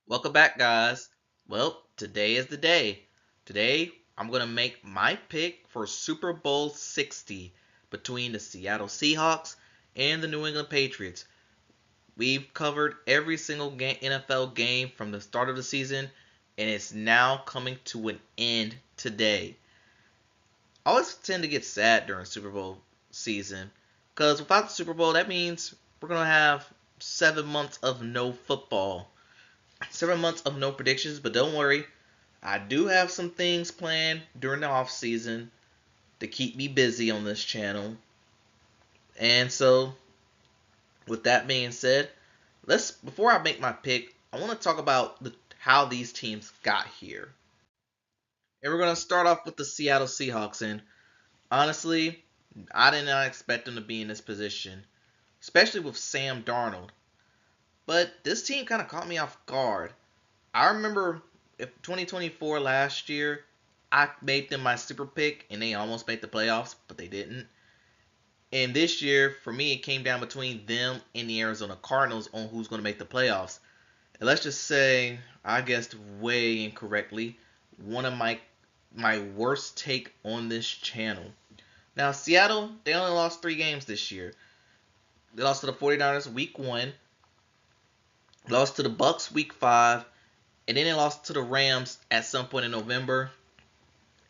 Welcome back, guys. Well, today is the day. Today, I'm going to make my pick for Super Bowl 60 between the Seattle Seahawks and the New England Patriots. We've covered every single NFL game from the start of the season, and it's now coming to an end today. I always tend to get sad during Super Bowl season because without the Super Bowl, that means we're going to have 7 months of no football. 7 months of no predictions, but don't worry, I do have some things planned during the off season to keep me busy on this channel. And so, with that being said, let's before I make my pick, I want to talk about how these teams got here. And we're gonna start off with the Seattle Seahawks. And honestly, I did not expect them to be in this position, especially with Sam Darnold. But this team kind of caught me off guard. I remember if 2024 last year, I made them my super pick and they almost made the playoffs, but they didn't. And this year, for me, it came down between them and the Arizona Cardinals on who's going to make the playoffs. And let's just say I guessed way incorrectly. One of my worst take on this channel. Now, Seattle, they only lost 3 games this year. They lost to the 49ers week 1, lost to the Bucks week 5, and then they lost to the Rams at some point in November,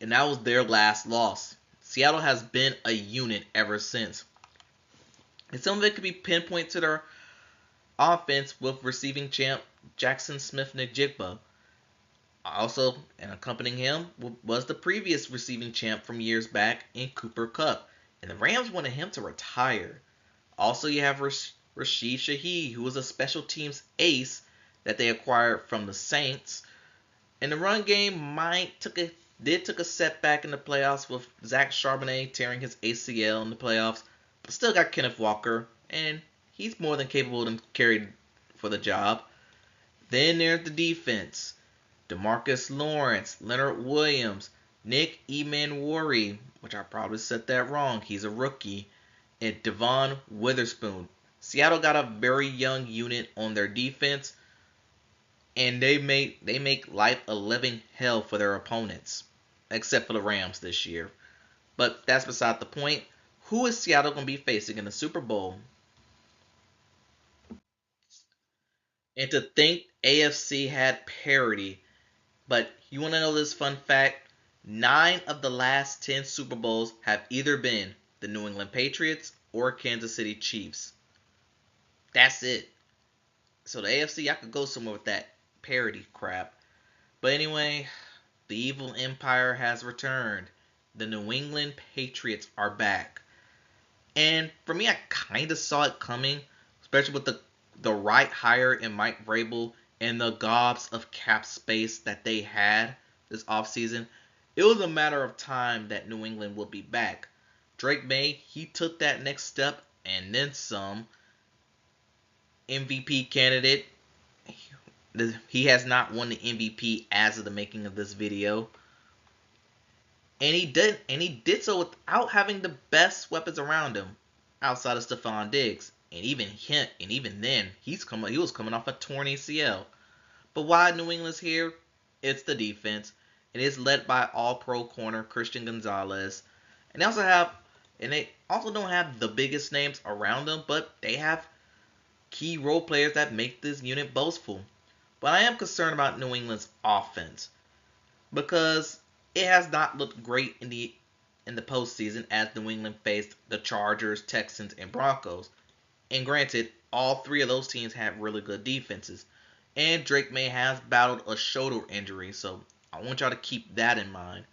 and that was their last loss. Seattle has been a unit ever since. And some of it could be pinpointed to their offense with receiving champ Jackson Smith-Njigba. Also, and accompanying him was the previous receiving champ from years back in Cooper Kupp. And the Rams wanted him to retire. Also, you have Rashid Shaheed, who was a special teams ace that they acquired from the Saints. And the run game took a setback in the playoffs with Zach Charbonnet tearing his ACL in the playoffs, but still got Kenneth Walker, and he's more than capable to carry for the job. Then there's the defense: Demarcus Lawrence, Leonard Williams, Nick Emmanwori, which I probably said that wrong. He's a rookie, and Devon Witherspoon. Seattle got a very young unit on their defense, and they make life a living hell for their opponents, except for the Rams this year. But that's beside the point. Who is Seattle going to be facing in the Super Bowl? And to think AFC had parity. But you want to know this fun fact? 9 of the last 10 Super Bowls have either been the New England Patriots or Kansas City Chiefs. That's it. So the AFC, I could go somewhere with that parity crap. But anyway, the evil empire has returned. The New England Patriots are back. And for me, I kind of saw it coming, especially with the right hire in Mike Vrabel and the gobs of cap space that they had this offseason. It was a matter of time that New England would be back. Drake May, he took that next step and then some. MVP candidate. He has not won the MVP as of the making of this video. And he did so without having the best weapons around him outside of Stephon Diggs. And even then, he was coming off a torn ACL. But why New England's here? It's the defense. It is led by all-pro corner Christian Gonzalez. And they also don't have the biggest names around them, but they have key role players that make this unit boastful. But I am concerned about New England's offense because it has not looked great in the postseason as New England faced the Chargers, Texans, and Broncos. And granted, all 3 of those teams have really good defenses. And Drake May has battled a shoulder injury, so I want y'all to keep that in mind.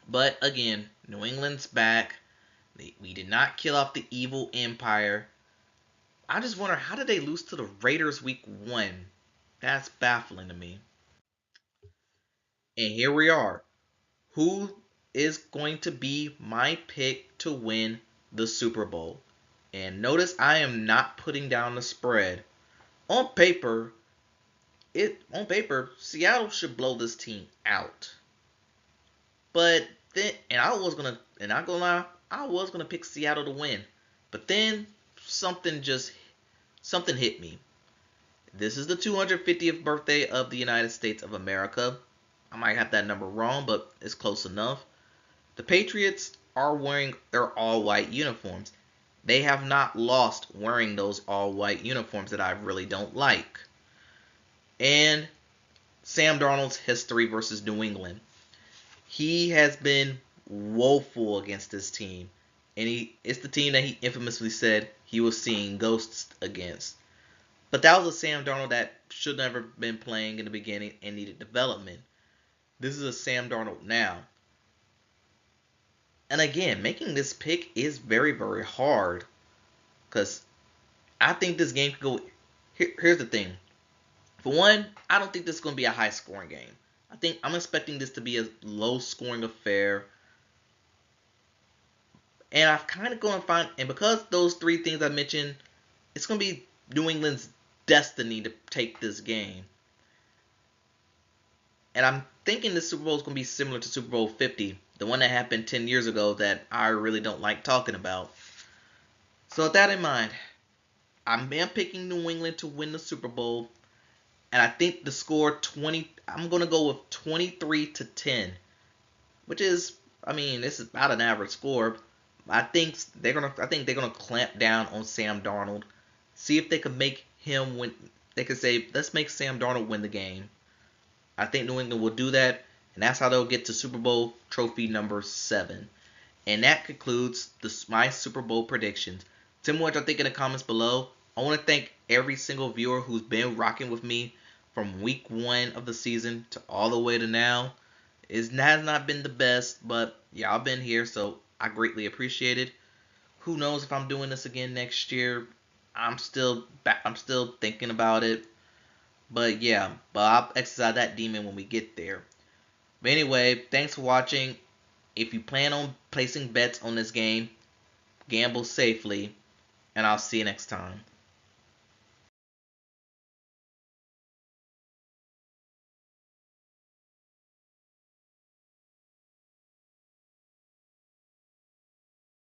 But again, New England's back. We did not kill off the evil empire. I just wonder, how did they lose to the Raiders week 1? That's baffling to me. And here we are. Who is going to be my pick to win the Super Bowl? And notice I am not putting down the spread. On paper, Seattle should blow this team out. But then, and I gonna lie, I was gonna pick Seattle to win. But then something hit me. This is the 250th birthday of the United States of America. I might have that number wrong, but it's close enough. The Patriots are wearing their all-white uniforms. They have not lost wearing those all-white uniforms that I really don't like. And Sam Darnold's history versus New England. He has been woeful against this team. And it's the team that he infamously said he was seeing ghosts against. But that was a Sam Darnold that should never been playing in the beginning and needed development. This is a Sam Darnold now. And again, making this pick is very, very hard. Because I think this game could go. Here's the thing. For one, I don't think this is going to be a high scoring game. I'm expecting this to be a low scoring affair. And I've kind of going to find, and because those three things I mentioned, it's going to be New England's destiny to take this game. And I'm thinking this Super Bowl is going to be similar to Super Bowl 50, the one that happened 10 years ago that I really don't like talking about. So with that in mind, I'm picking New England to win the Super Bowl. And I think the score I'm going to go with 23-10, which is, this is about an average score. I think they're going to clamp down on Sam Darnold. See if they can make him win. They can say, let's make Sam Darnold win the game. I think New England will do that, and that's how they'll get to Super Bowl trophy number 7. And that concludes my Super Bowl predictions. Tell me what y'all think in the comments below. I want to thank every single viewer who's been rocking with me from week 1 of the season to all the way to now. It has not been the best, but y'all been here, so I greatly appreciate it. Who knows if I'm doing this again next year? I'm still thinking about it. But yeah, I'll exercise that demon when we get there. But anyway, thanks for watching. If you plan on placing bets on this game, gamble safely, and I'll see you next time.